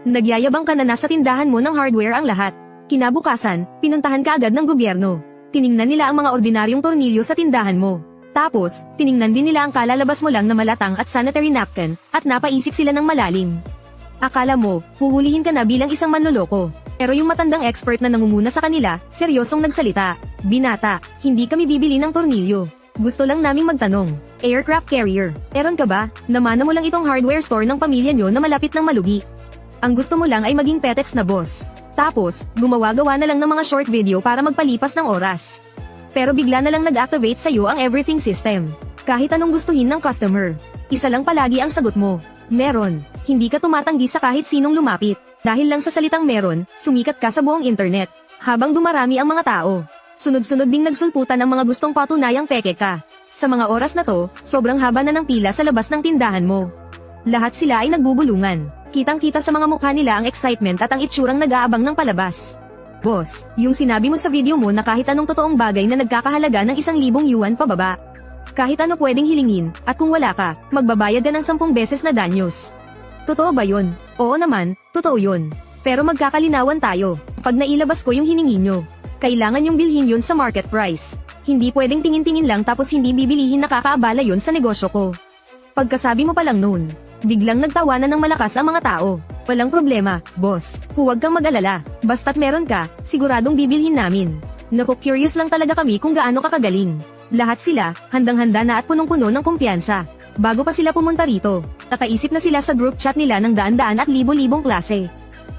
Nagyayabang ka na nasa tindahan mo ng hardware ang lahat. Kinabukasan, pinuntahan ka agad ng gobyerno. Tiningnan nila ang mga ordinaryong tornilyo sa tindahan mo. Tapos, tiningnan din nila ang kalalabas mo lang na malatang at sanitary napkin, at napaisip sila ng malalim. Akala mo, huhulihin ka na bilang isang manloloko. Pero yung matandang expert na nangunguna sa kanila, seryosong nagsalita. Binata, hindi kami bibili ng tornilyo. Gusto lang naming magtanong. Aircraft carrier, meron ka ba? Namana mo lang itong hardware store ng pamilya nyo na malapit ng malugi. Ang gusto mo lang ay maging petex na boss. Tapos, gumawa-gawa na lang ng mga short video para magpalipas ng oras. Pero bigla na lang nag-activate sa'yo ang everything system. Kahit anong gustuhin ng customer. Isa lang palagi ang sagot mo. Meron. Hindi ka tumatanggi sa kahit sinong lumapit. Dahil lang sa salitang meron, sumikat ka sa buong internet. Habang dumarami ang mga tao. Sunod-sunod ding nagsulputan ang mga gustong patunayang peke ka. Sa mga oras na to, sobrang haba na ng pila sa labas ng tindahan mo. Lahat sila ay nagbubulungan. Kitang-kita sa mga mukha nila ang excitement at ang itsurang nag-aabang ng palabas. Boss, yung sinabi mo sa video mo na kahit anong totoong bagay na nagkakahalaga ng 1,000 yuan pababa. Kahit ano pwedeng hilingin, at kung wala ka, magbabayad ka ng 10 beses na danyos. Totoo ba yun? Oo naman, totoo yun. Pero magkakalinawan tayo. Pag nailabas ko yung hiningi nyo, kailangan yung bilhin yun sa market price. Hindi pwedeng tingin-tingin lang tapos hindi bibilihin, nakakaabala yun sa negosyo ko. Pagkasabi mo pa lang noon, biglang nagtawanan ng malakas ang mga tao. Walang problema, boss. Huwag kang mag-alala. Basta't meron ka, siguradong bibilhin namin. Naku, curious lang talaga kami kung gaano ka kagaling. Lahat sila, handang-handa na at punong-puno ng kumpiyansa. Bago pa sila pumunta rito, nakaisip na sila sa group chat nila ng daan-daan at libo-libong klase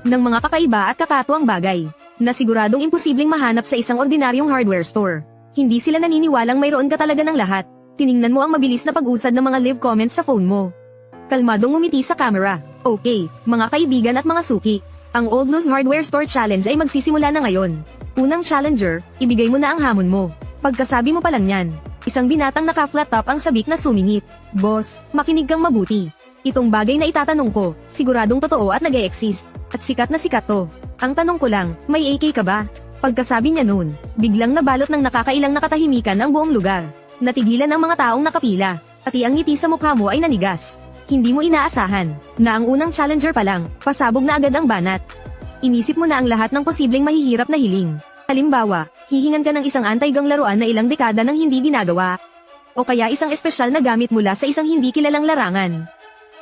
ng mga kakaiba at kakatuwang bagay na siguradong imposibleng mahanap sa isang ordinaryong hardware store. Hindi sila naniniwalang mayroon ka talaga ng lahat. Tiningnan mo ang mabilis na pag-usad ng mga live comments sa phone mo. Kalmadong ngumiti sa camera. Okay, mga kaibigan at mga suki. Ang Old News Hardware Store Challenge ay magsisimula na ngayon. Unang challenger, ibigay mo na ang hamon mo. Pagkasabi mo pa lang yan, isang binatang naka-flat top ang sabik na sumingit. Boss, makinig kang mabuti. Itong bagay na itatanong ko, siguradong totoo at nag-e-exist. At sikat na sikat to. Ang tanong ko lang, may AK ka ba? Pagkasabi niya noon, biglang nabalot ng nakakailang nakatahimikan ang buong lugar. Natigilan ang mga taong nakapila, pati ang ngiti sa mukha mo ay nanigas. Hindi mo inaasahan na ang unang challenger pa lang, pasabog na agad ang banat. Inisip mo na ang lahat ng posibleng mahihirap na hiling. Halimbawa, hihingan ka ng isang anti-gang laruan na ilang dekada nang hindi ginagawa. O kaya isang espesyal na gamit mula sa isang hindi kilalang larangan.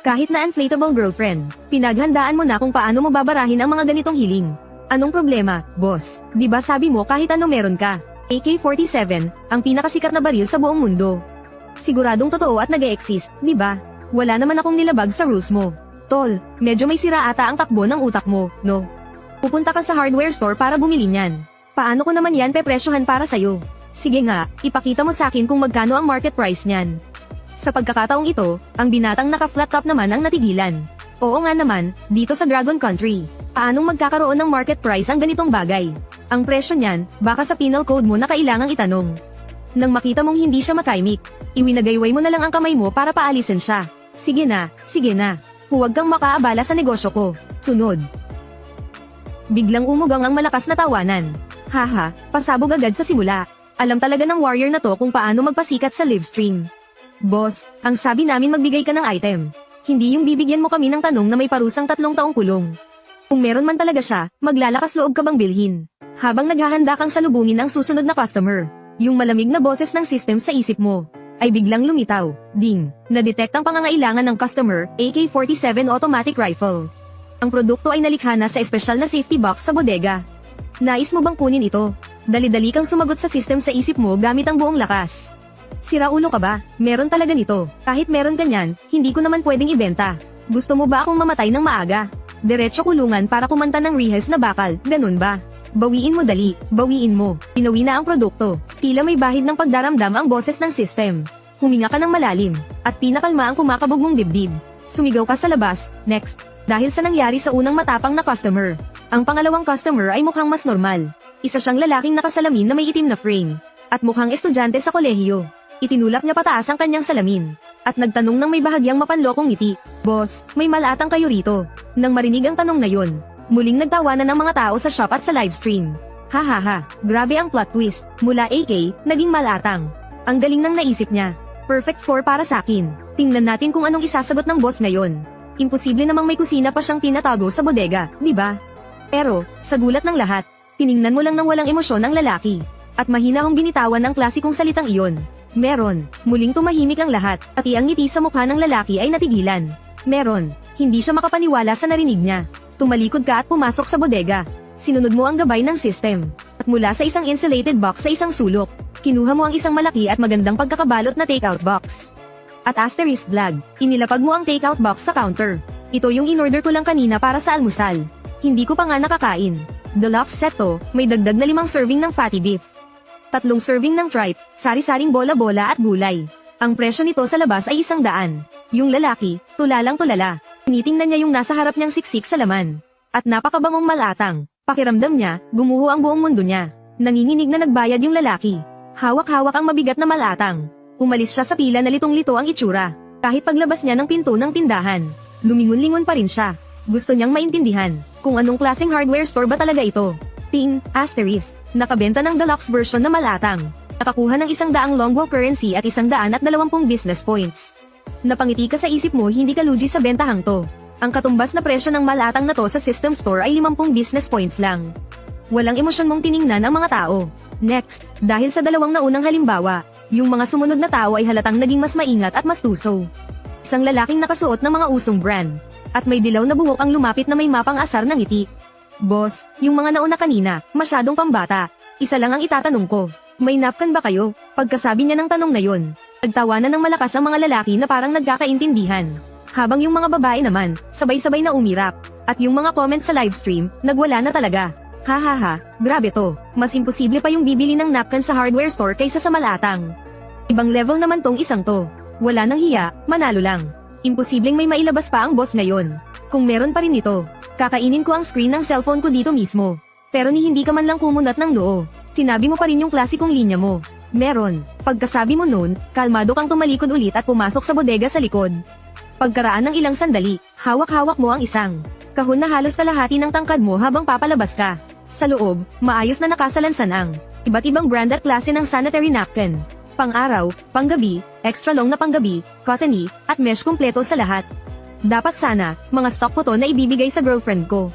Kahit na inflatable girlfriend, pinaghandaan mo na kung paano mo babarahin ang mga ganitong hiling. Anong problema, boss? Di ba sabi mo kahit ano meron ka? AK-47, ang pinakasikat na baril sa buong mundo. Siguradong totoo at nag-e-exist, di ba? Wala naman akong nilabag sa rules mo. Tol, medyo may sira ata ang takbo ng utak mo, no? Pupunta ka sa hardware store para bumili niyan. Paano ko naman yan pepresyohan para sa'yo? Sige nga, ipakita mo sa akin kung magkano ang market price niyan. Sa pagkakataong ito, ang binatang naka-flat top naman ang natigilan. Oo nga naman, dito sa Dragon Country, paanong magkakaroon ng market price ang ganitong bagay? Ang presyo niyan, baka sa penal code mo na kailangang itanong. Nang makita mong hindi siya makaimik, iwinagayway mo na lang ang kamay mo para paalisin siya. Sige na, sige na. Huwag kang makaabala sa negosyo ko. Sunod. Biglang umugang ang malakas na tawanan. Haha, pasabog agad sa simula. Alam talaga ng warrior na to kung paano magpasikat sa livestream. Boss, ang sabi namin magbigay ka ng item. Hindi yung bibigyan mo kami ng tanong na may parusang 3 taong kulong. Kung meron man talaga siya, maglalakas loob ka bang bilhin? Habang naghahanda kang salubungin ang susunod na customer, yung malamig na boses ng system sa isip mo ay biglang lumitaw. Ding, na-detect ang pangangailangan ng customer, AK-47 automatic rifle. Ang produkto ay nalikha na sa espesyal na safety box sa bodega. Nais mo bang kunin ito? Dali-dali kang sumagot sa system sa isip mo gamit ang buong lakas. Sira ulo ka ba? Meron talaga nito. Kahit meron ganyan, hindi ko naman pwedeng ibenta. Gusto mo ba akong mamatay ng maaga? Diretso kulungan para kumanta ng rehearse na bakal, ganun ba? Bawiin mo dali, bawiin mo. Pinawi na ang produkto. Tila may bahid ng pagdaramdam ang boses ng system. Huminga ka ng malalim, at pinakalma ang kumakabog mong dibdib. Sumigaw ka sa labas, next. Dahil sa nangyari sa unang matapang na customer. Ang pangalawang customer ay mukhang mas normal. Isa siyang lalaking nakasalamin na may itim na frame. At mukhang estudyante sa kolehiyo. Itinulak niya pataas ang kanyang salamin. At nagtanong ng may bahagyang mapanlokong ngiti. Boss, may malatang kayo rito. Nang marinig ang tanong na yon, muling nagtawanan ng mga tao sa shop at sa livestream. Hahaha, grabe ang plot twist. Mula AK, naging malatang. Ang galing ng naisip niya. Perfect score para sa akin. Tingnan natin kung anong isasagot ng boss ngayon. Imposible namang may kusina pa siyang tinatago sa bodega, di ba? Pero, sa gulat ng lahat, tiningnan mo lang ng walang emosyon ang lalaki. At mahina hong binitawan ang klasikong salitang iyon. Meron. Muling tumahimik ang lahat, at ang ngiti sa mukha ng lalaki ay natigilan. Meron. Hindi siya makapaniwala sa narinig niya. Tumalikod ka at pumasok sa bodega. Sinunod mo ang gabay ng system. At mula sa isang insulated box sa isang sulok, kinuha mo ang isang malaki at magandang pagkakabalot na takeout box. At asterisk vlog, inilapag mo ang takeout box sa counter. Ito yung in-order ko lang kanina para sa almusal. Hindi ko pa nga nakakain. Deluxe set to, may dagdag na 5 serving ng fatty beef. 3 serving ng tripe, sari-saring bola-bola at gulay. Ang presyo nito sa labas ay 100. Yung lalaki, tulalang tulala. Tinitingnan niya yung nasa harap niyang siksik sa laman. At napakabangong malatang. Pakiramdam niya, gumuho ang buong mundo niya. Nanginginig na nagbayad yung lalaki. Hawak-hawak ang mabigat na malatang. Umalis siya sa pila na litong-lito ang itsura. Kahit paglabas niya ng pinto ng tindahan, lumingon-lingon pa rin siya. Gusto niyang maintindihan kung anong klaseng hardware store ba talaga ito. Ting, asterisk, nakabenta ng deluxe version na malatang. Nakakuha ng 100 Longwo currency at 120 business points. Napangiti ka sa isip mo, hindi ka lugi sa bentahang to. Ang katumbas na presyo ng malatang na to sa system store ay 50 business points lang. Walang emosyon mong tiningnan ang mga tao. Next, dahil sa dalawang naunang halimbawa, yung mga sumunod na tao ay halatang naging mas maingat at mas tuso. Isang lalaking nakasuot ng mga usong brand. At may dilaw na buhok ang lumapit na may mapang asar ng ngiti. Boss, yung mga nauna kanina, masyadong pambata. Isa lang ang itatanong ko. May napkin ba kayo? Pagkasabi niya ng tanong na yon, nagtawanan ng malakas ang mga lalaki na parang nagkakaintindihan. Habang yung mga babae naman, sabay-sabay na umirap. At yung mga comment sa livestream, nagwala na talaga. Hahaha, grabe to. Mas imposible pa yung bibili ng napkin sa hardware store kaysa sa malatang. Ibang level naman tong isang to. Wala nang hiya, manalo lang. Imposibleng may mailabas pa ang boss ngayon. Kung meron pa rin ito, kakainin ko ang screen ng cellphone ko dito mismo. Pero ni hindi ka man lang kumunat ng noo. Sinabi mo pa rin yung klasikong linya mo. Meron. Pagkasabi mo nun, kalmado kang tumalikod ulit at pumasok sa bodega sa likod. Pagkaraan ng ilang sandali, hawak-hawak mo ang isang kahon na halos kalahati ng tangkad mo habang papalabas ka. Sa loob, maayos na nakasalansan ang iba't ibang brand at klase ng sanitary napkin. Pang-araw, panggabi, extra long na panggabi, cottony, at mesh kumpleto sa lahat. Dapat sana, mga stock mo to na ibibigay sa girlfriend ko.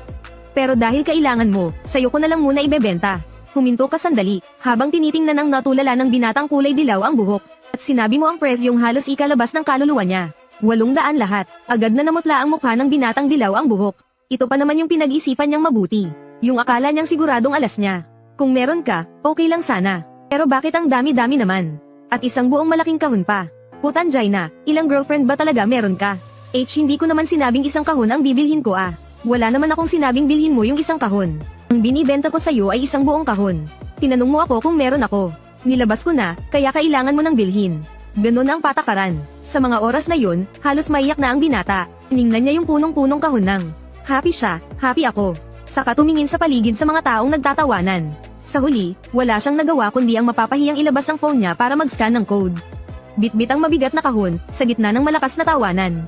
Pero dahil kailangan mo, sayo ko na lang muna ibebenta. Huminto ka sandali, habang tinitingnan ang natulala ng binatang kulay dilaw ang buhok. At sinabi mo ang presyong halos ikalabas ng kaluluwa niya. 800 lahat. Agad na namutla ang mukha ng binatang dilaw ang buhok. Ito pa naman yung pinag-isipan niyang mabuti. Yung akala niyang siguradong alas niya. Kung meron ka, okay lang sana. Pero bakit ang dami-dami naman? At isang buong malaking kahon pa. Putanjay na, ilang girlfriend ba talaga meron ka? Hindi ko naman sinabing isang kahon ang bibilhin ko ah. Wala naman akong sinabing bilhin mo yung isang kahon. Ang binibenta ko sa'yo ay isang buong kahon. Tinanong mo ako kung meron ako. Nilabas ko na, kaya kailangan mo ng bilhin. Ganon ang patakaran. Sa mga oras na yun, halos maiyak na ang binata. Tiningnan niya yung punong-punong kahon ng. Happy siya, happy ako. Saka tumingin sa paligid sa mga taong nagtatawanan. Sa huli, wala siyang nagawa kundi ang mapapahiyang ilabas ang phone niya para mag-scan ng code. Bit-bit ang mabigat na kahon, sa gitna ng malakas na tawanan.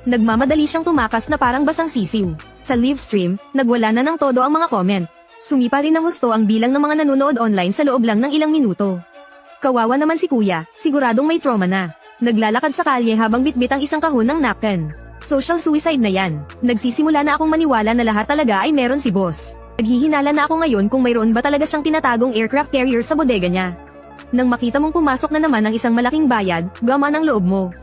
Nagmamadali siyang tumakas na parang basang sisiw. Sa live stream, nagwala na ng todo ang mga comment. Sumipa rin ng husto ang bilang ng mga nanonood online sa loob lang ng ilang minuto. Kawawa naman si kuya, siguradong may trauma na. Naglalakad sa kalye habang bitbit ang isang kahon ng napkin. Social suicide na yan. Nagsisimula na akong maniwala na lahat talaga ay meron si boss. Naghihinala na ako ngayon kung mayroon ba talaga siyang tinatagong aircraft carrier sa bodega niya. Nang makita mong pumasok na naman ang isang malaking bayad, gaman ang loob mo.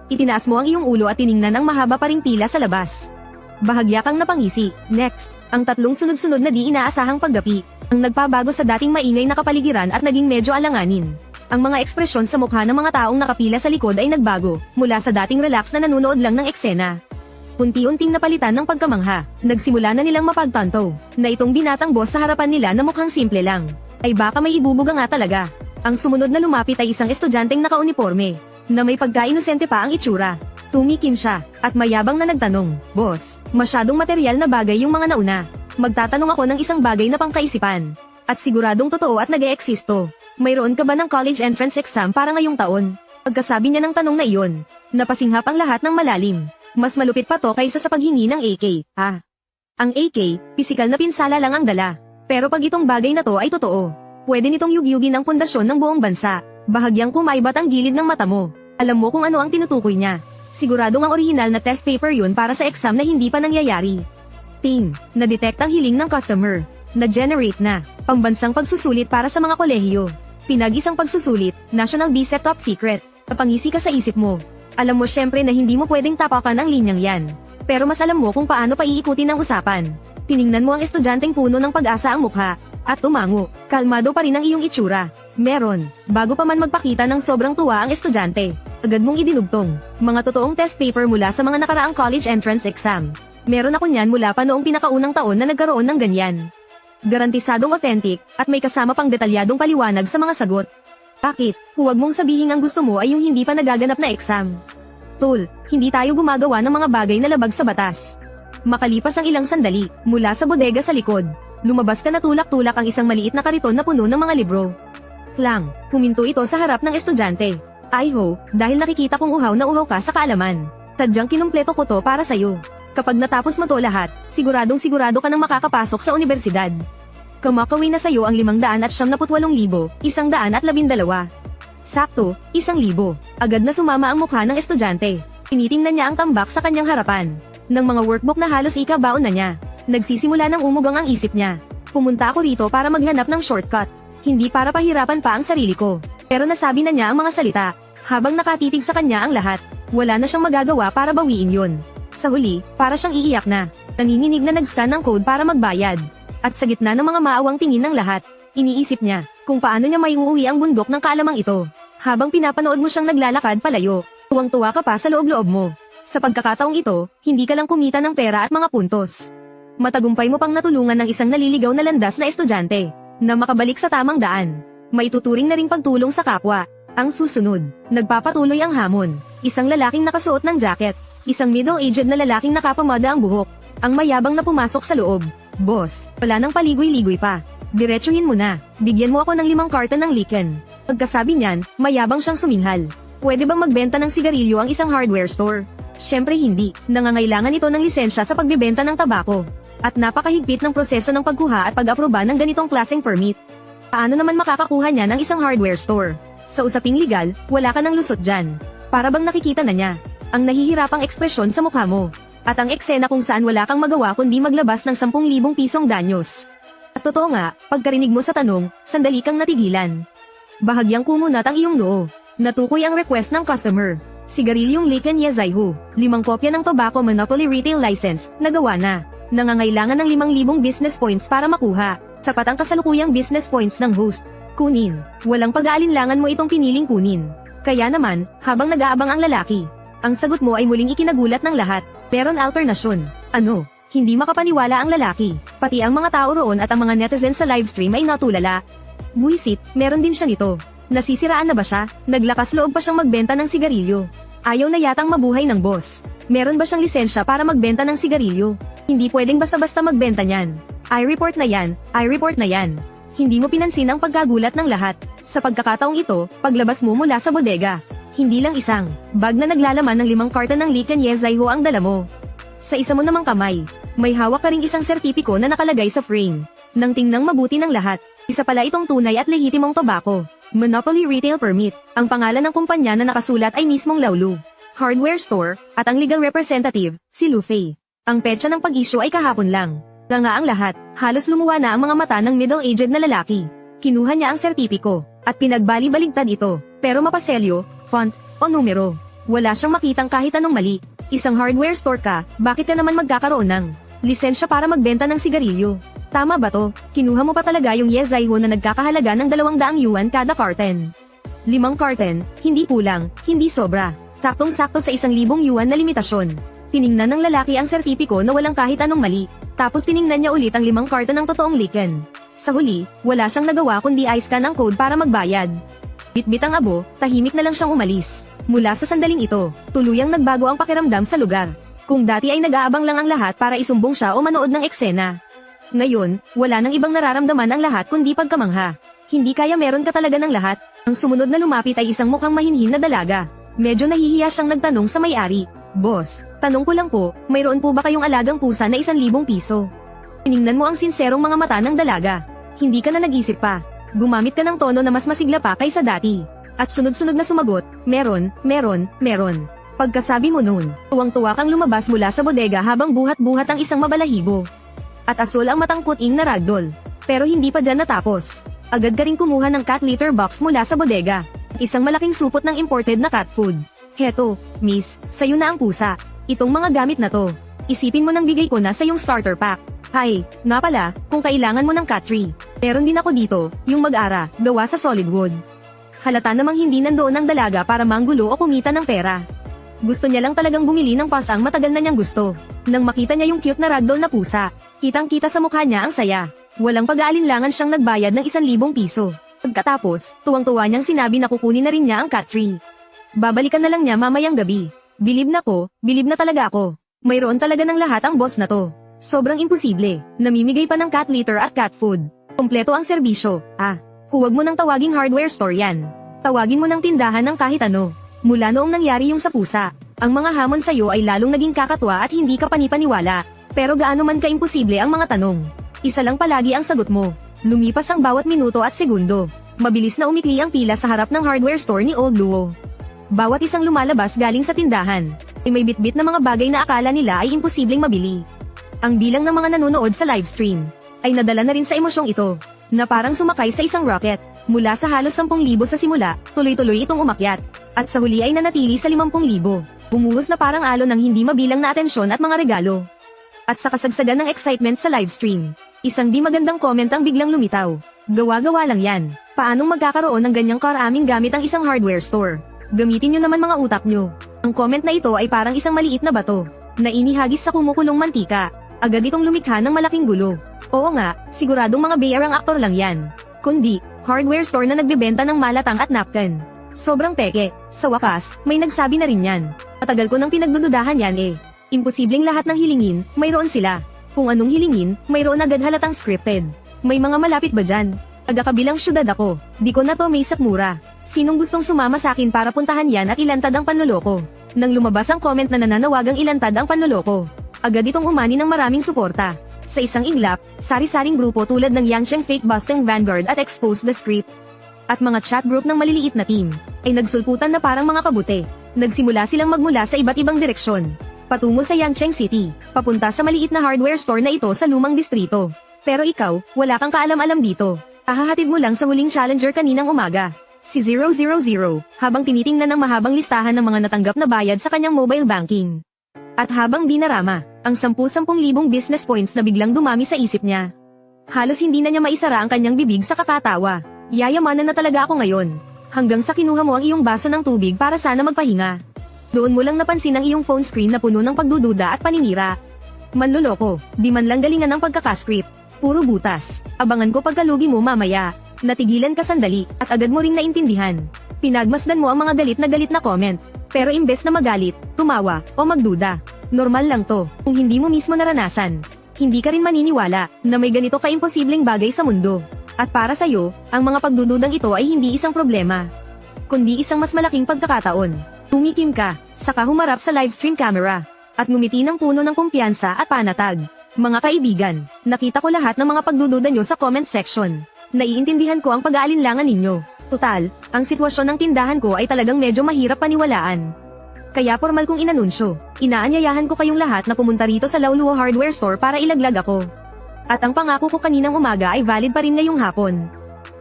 Itinaas mo ang iyong ulo at tiningnan ang mahaba pa ring pila sa labas. Bahagya kang napangisi. Next, ang 3 sunod-sunod na di inaasahang paggapi, ang nagpabago sa dating maingay na kapaligiran at naging medyo alanganin. Ang mga ekspresyon sa mukha ng mga taong nakapila sa likod ay nagbago, mula sa dating relax na nanonood lang ng eksena. Unti-unting napalitan ng pagkamangha, nagsimula na nilang mapagtanto, na itong binatang boss sa harapan nila na mukhang simple lang, ay baka may ibubuga nga talaga. Ang sumunod na lumapit ay isang estudyanteng nakauniforme, na may pagka-inosente pa ang itsura. Tumikim siya, at mayabang na nagtanong, Boss, masyadong material na bagay yung mga nauna. Magtatanong ako ng isang bagay na pangkaisipan. At siguradong totoo at nag-eeksisto. Mayroon ka ba ng college entrance exam para ngayong taon? Pagkasabi niya ng tanong na iyon, napasinghap ang lahat ng malalim. Mas malupit pa to kaysa sa paghingi ng AK, ha? Ang AK, pisikal na pinsala lang ang dala. Pero pag itong bagay na to ay totoo, pwede nitong yugyugin ang pundasyon ng buong bansa. Bahagyang kumaibat ang gilid ng mata mo. Alam mo kung ano ang tinutukoy niya. Siguradong ang orihinal na test paper yun para sa exam na hindi pa nangyayari. Ting, na-detect ang hiling ng customer. Na-generate na, pambansang pagsusulit para sa mga kolehiyo. Pinag-isang pagsusulit, National BSET Top Secret. Napangisi ka sa isip mo. Alam mo syempre na hindi mo pwedeng tapakan ang linyang yan. Pero mas alam mo kung paano pa iikutin ang usapan. Tiningnan mo ang estudyanteng puno ng pag-asa ang mukha. At tumango, kalmado pa rin ang iyong itsura. Meron, bago pa man magpakita ng sobrang tuwa ang estudyante. Agad mong idinugtong, mga totoong test paper mula sa mga nakaraang college entrance exam. Meron ako niyan mula pa noong pinakaunang taon na nagkaroon ng ganyan. Garantisadong authentic, at may kasama pang detalyadong paliwanag sa mga sagot. Bakit? Huwag mong sabihin ang gusto mo ay yung hindi pa nagaganap na exam. Tol, hindi tayo gumagawa ng mga bagay na labag sa batas. Makalipas ang ilang sandali, mula sa bodega sa likod, lumabas ka na tulak-tulak ang isang maliit na kariton na puno ng mga libro. Klang, huminto ito sa harap ng estudyante. Ay ho, dahil nakikita kong uhaw na uhaw ka sa kaalaman. Sadyang kinumpleto ko to para sa'yo. Kapag natapos mo to lahat, siguradong sigurado ka nang makakapasok sa universidad. Kamakawin na sa'yo ang 578,112. Sakto, 1,000. Agad na sumama ang mukha ng estudyante. Tinitingnan niya ang tambak sa kanyang harapan. Ng mga workbook na halos ikabaon na niya. Nagsisimula ng umugang ang isip niya. Pumunta ako rito para maghanap ng shortcut. Hindi para pahirapan pa ang sarili ko. Pero nasabi na niya ang mga salita. Habang nakatitig sa kanya ang lahat, wala na siyang magagawa para bawiin yun. Sa huli, para siyang iiyak na. Nanginginig na nag-scan ng code para magbayad. At sa gitna ng mga maawang tingin ng lahat, iniisip niya kung paano niya may uuwi ang bundok ng kaalamang ito. Habang pinapanood mo siyang naglalakad palayo, tuwang-tuwa ka pa sa loob-loob mo. Sa pagkakataong ito, hindi ka lang kumita ng pera at mga puntos. Matagumpay mo pang natulungan ng isang naliligaw na landas na estudyante na makabalik sa tamang daan. May tuturing na ring pagtulong sa kapwa. Ang susunod, nagpapatuloy ang hamon. Isang lalaking nakasuot ng jacket. Isang middle-aged na lalaking nakapamada ang buhok. Ang mayabang na pumasok sa loob. Boss, wala nang paligoy-ligoy pa. Diretsuhin mo na. Bigyan mo ako ng 5 karton ng liken. Pagkasabi niyan, mayabang siyang suminghal. Pwede bang magbenta ng sigarilyo ang isang hardware store? Siyempre hindi, nangangailangan ito ng lisensya sa pagbebenta ng tabako. At napakahigpit ng proseso ng pagkuha at pag-aproba ng ganitong klaseng permit. Paano naman makakakuha niya ng isang hardware store? Sa usaping legal, wala ka ng lusot dyan. Para bang nakikita na niya ang nahihirapang ekspresyon sa mukha mo. At ang eksena kung saan wala kang magawa kundi maglabas ng 10,000 pisong danyos. At totoo nga, pagkarinig mo sa tanong, sandali kang natigilan. Bahagyang kumunat ang iyong noo. Natukoy ang request ng customer. Sigarilyong Liken Yazaihu, 5 kopya ng Tobacco Monopoly Retail License, nagawa na. Nangangailangan ng 5,000 business points para makuha. Sapat ang kasalukuyang business points ng host. Kunin. Walang pag-aalinlangan mo itong piniling kunin. Kaya naman, habang nag-aabang ang lalaki, ang sagot mo ay muling ikinagulat ng lahat. Meron alternasyon. Ano? Hindi makapaniwala ang lalaki. Pati ang mga tao roon at ang mga netizens sa livestream ay natulala. Buisit, meron din siya nito. Nasisiraan na ba siya? Naglakas loob pa siyang magbenta ng sigarilyo. Ayaw na yatang mabuhay ng boss. Meron ba siyang lisensya para magbenta ng sigarilyo? Hindi pwedeng basta-basta magbenta niyan. I-report na yan, I-report na yan. Hindi mo pinansin ang pagkagulat ng lahat. Sa pagkakataong ito, paglabas mo mula sa bodega. Hindi lang isang bag na naglalaman ng 5 karton ng Liken Yazaihu ang dala mo. Sa isa mo namang kamay, may hawak ka ring isang sertipiko na nakalagay sa frame. Nang tingnang mabuti ng lahat, isa pala itong tunay at lehitimong tobacco. Monopoly Retail Permit. Ang pangalan ng kumpanya na nakasulat ay mismong Laulu Hardware Store, at ang legal representative, si Lufei. Ang petsa ng pag-issue ay kahapon lang. Nga ang lahat, halos lumuwa na ang mga mata ng middle-aged na lalaki. Kinuha niya ang sertipiko, at pinagbali-baligtad ito, pero mapaselyo, font, o numero. Wala siyang makitang kahit anong mali. Isang hardware store ka, bakit ka naman magkakaroon ng lisensya para magbenta ng sigarilyo? Tama ba to? Kinuha mo pa talaga yung Yazaihu na nagkakahalaga ng 200 yuan kada carton. 5 carton, hindi kulang, hindi sobra. Saktong-sakto sa 1,000 yuan na limitasyon. Tiningnan ng lalaki ang sertipiko na walang kahit anong mali. Tapos tiningnan niya ulit ang 5 carton ng totoong liken. Sa huli, wala siyang nagawa kundi i-scan ang code para magbayad. Bitbit ang abo, tahimik na lang siyang umalis. Mula sa sandaling ito, tuluyang nagbago ang pakiramdam sa lugar. Kung dati ay nag-aabang lang ang lahat para isumbong siya o manood ng eksena. Ngayon, wala nang ibang nararamdaman ang lahat kundi pagkamangha. Hindi kaya meron ka talaga ng lahat. Ang sumunod na lumapit ay isang mukhang mahinhin na dalaga. Medyo nahihiya siyang nagtanong sa may-ari. Boss, tanong ko lang po, mayroon po ba kayong alagang pusa na 1,000 piso? Tiningnan mo ang sinserong mga mata ng dalaga. Hindi ka na nag-isip pa. Gumamit ka ng tono na mas masigla pa kaysa dati. At sunod-sunod na sumagot, meron. Pagkasabi mo nun, tuwang-tuwa kang lumabas mula sa bodega habang buhat-buhat ang isang mabalahibo. At asul ang matangkuting na ragdoll. Pero hindi pa dyan natapos. Agad ka rin kumuha ng cat litter box mula sa bodega. Isang malaking supot ng imported na cat food. Heto, miss, sayo na ang pusa. Itong mga gamit na to. Isipin mo nang bigay ko na sa yung starter pack. Hay, nga pala, kung kailangan mo ng cat tree. Meron din ako dito, yung mag-ara, gawa sa solid wood. Halata namang hindi nandoon ang dalaga para manggulo o kumita ng pera. Gusto niya lang talagang bumili ng pasang matagal na niyang gusto. Nang makita niya yung cute na ragdoll na pusa, kitang-kita sa mukha niya ang saya. Walang pag-aalinlangan siyang nagbayad ng 1,000 piso. Pagkatapos, tuwang-tuwa niyang sinabi na kukunin na rin niya ang cat tree. Babalikan na lang niya mamayang gabi. Bilib na talaga ako. Mayroon talaga ng lahat ang boss na to. Sobrang imposible. Namimigay pa ng cat litter at cat food. Kompleto ang serbisyo. Huwag mo nang tawaging hardware store yan. Tawagin mo ng tindahan ng kahit ano. Mula noong nangyari yung sa pusa, ang mga hamon sa'yo ay lalong naging kakatwa at hindi ka panipaniwala. Pero gaano man ka-imposible ang mga tanong. Isa lang palagi ang sagot mo. Lumipas ang bawat minuto at segundo. Mabilis na umikli ang pila sa harap ng hardware store ni Old Luo. Bawat isang lumalabas galing sa tindahan, ay may bitbit na mga bagay na akala nila ay imposibleng mabili. Ang bilang ng mga nanonood sa livestream, ay nadala na rin sa emosyong ito, na parang sumakay sa isang rocket. Mula sa halos 10,000 sa simula, tuloy-tuloy itong umakyat. At sa huli ay nanatili sa 50,000. Bumuhos na parang alon ng hindi mabilang na atensyon at mga regalo. At sa kasagsagan ng excitement sa livestream, isang di magandang comment ang biglang lumitaw. Gawa-gawa lang yan. Paanong magkakaroon ng ganyang karaming gamit ang isang hardware store? Gamitin nyo naman mga utak nyo. Ang comment na ito ay parang isang maliit na bato, na inihagis sa kumukulong mantika. Agad itong lumikha ng malaking gulo. Oo nga, siguradong mga bayarang aktor lang yan. Kundi, hardware store na nagbebenta ng malatang at napkin. Sobrang peke. Sa wakas, may nagsabi na rin yan. Matagal ko nang pinagdududahan yan eh. Imposibleng lahat ng hilingin, mayroon sila. Kung anong hilingin, mayroon agad halatang scripted. May mga malapit ba dyan? Taga-kabilang syudad ako. Di ko na to may sakmura. Sinong gustong sumama sa akin para puntahan yan at ilantad ang panloloko? Nang lumabas ang comment na nananawagang ilantad ang panloloko, agad itong umani ng maraming suporta. Sa isang iglap, sari-saring grupo tulad ng Yangcheng Fake Busting Vanguard at Expose the Script, at mga chat group ng maliliit na team, ay nagsulputan na parang mga kabute. Nagsimula silang magmula sa iba't ibang direksyon, patungo sa Yangcheng City, papunta sa maliit na hardware store na ito sa lumang distrito. Pero ikaw, wala kang kaalam-alam dito. Hahatid mo lang sa huling challenger kaninang umaga. Si 000, habang tinitingnan ng mahabang listahan ng mga natanggap na bayad sa kanyang mobile banking. At habang dinarama, ang 10,000 business points na biglang dumami sa isip niya. Halos hindi na niya maisara ang kanyang bibig sa kakatawa. Yayamanan na talaga ako ngayon. Hanggang sa kinuha mo ang iyong baso ng tubig para sana magpahinga. Doon mo lang napansin ang iyong phone screen na puno ng pagdududa at paninira. Manloloko, di man lang galingan ng pagkakascript. Puro butas. Abangan ko pagkalugi mo mamaya. Natigilan ka sandali, at agad mo ring naintindihan. Pinagmasdan mo ang mga galit na comment. Pero imbes na magalit, tumawa, o magduda. Normal lang to, kung hindi mo mismo naranasan. Hindi ka rin maniniwala, na may ganito ka-imposibleng bagay sa mundo. At para sa'yo, ang mga pagdududang ito ay hindi isang problema, kundi isang mas malaking pagkakataon. Tumikim ka, saka humarap sa livestream camera, at ngumiti ng puno ng kumpiyansa at panatag. Mga kaibigan, nakita ko lahat ng mga pagdududa nyo sa comment section. Naiintindihan ko ang pag-aalinlangan ninyo. Total, ang sitwasyon ng tindahan ko ay talagang medyo mahirap paniwalaan. Kaya formal kong inanunsyo, inaanyayahan ko kayong lahat na pumunta rito sa Lauluo Hardware Store para ilaglag ako. At ang pangako ko kaninang umaga ay valid pa rin ngayong hapon.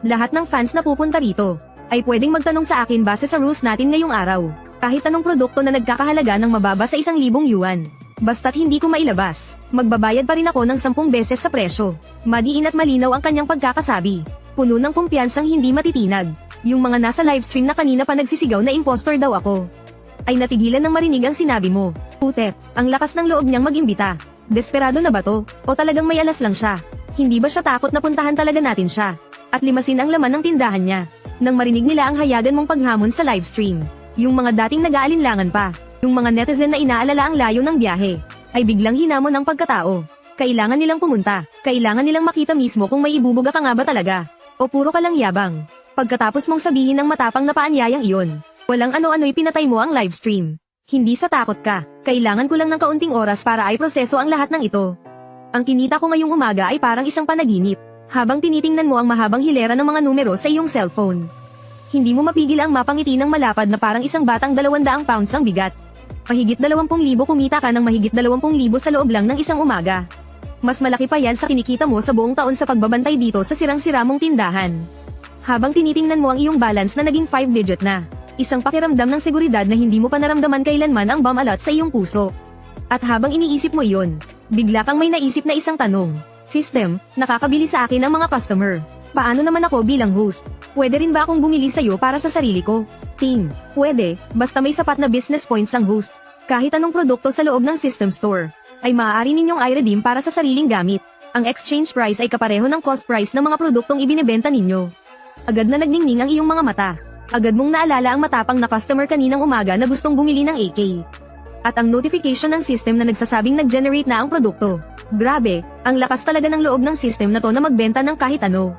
Lahat ng fans na pupunta rito, ay pwedeng magtanong sa akin base sa rules natin ngayong araw. Kahit anong produkto na nagkakahalaga ng mababa sa 1,000 yuan. Basta't hindi ko mailabas, magbabayad pa rin ako ng 10 beses sa presyo. Madiin at malinaw ang kanyang pagkakasabi. Puno ng kumpiyansang hindi matitinag. Yung mga nasa livestream na kanina pa nagsisigaw na impostor daw ako, ay natigilan ng marinig ang sinabi mo. Putep, ang lakas ng loob niyang mag-imbita. Desperado na ba to? O talagang may alas lang siya? Hindi ba siya takot na puntahan talaga natin siya? At limasin ang laman ng tindahan niya. Nang marinig nila ang hayagan mong paghamon sa livestream, yung mga dating nag-aalinlangan pa, yung mga netizen na inaalala ang layo ng biyahe, ay biglang hinamon ang pagkatao. Kailangan nilang pumunta, kailangan nilang makita mismo kung may ibubuga ka nga ba talaga, o puro ka lang yabang. Pagkatapos mong sabihin ng matapang na paanyayang iyon, walang ano-ano'y pinatay mo ang livestream. Hindi sa takot ka, kailangan ko lang ng kaunting oras para ay proseso ang lahat ng ito. Ang kinita ko ngayong umaga ay parang isang panaginip, habang tinitingnan mo ang mahabang hilera ng mga numero sa iyong cellphone. Hindi mo mapigil ang mapangiti ng malapad na parang isang batang 200 pounds ang bigat. Mahigit 20,000 kumita ka ng mahigit 20,000 sa loob lang ng isang umaga. Mas malaki pa yan sa kinikita mo sa buong taon sa pagbabantay dito sa sirang-sira mong tindahan. Habang tinitingnan mo ang iyong balance na naging 5-digit na. Isang pakiramdam ng seguridad na hindi mo pa naramdaman kailanman ang bomb alert sa iyong puso. At habang iniisip mo iyon, bigla kang may naisip na isang tanong. System, nakakabili sa akin ang mga customer. Paano naman ako bilang host? Pwede rin ba akong bumili sa'yo para sa sarili ko? Team, pwede, basta may sapat na business points ang host. Kahit anong produkto sa loob ng system store, ay maaari ninyong i-redeem para sa sariling gamit. Ang exchange price ay kapareho ng cost price ng mga produktong ibinebenta ninyo. Agad na nagningning ang iyong mga mata. Agad mong naalala ang matapang na customer kaninang umaga na gustong bumili ng AK. At ang notification ng system na nagsasabing nag-generate na ang produkto. Grabe, ang lakas talaga ng loob ng system na to na magbenta ng kahit ano.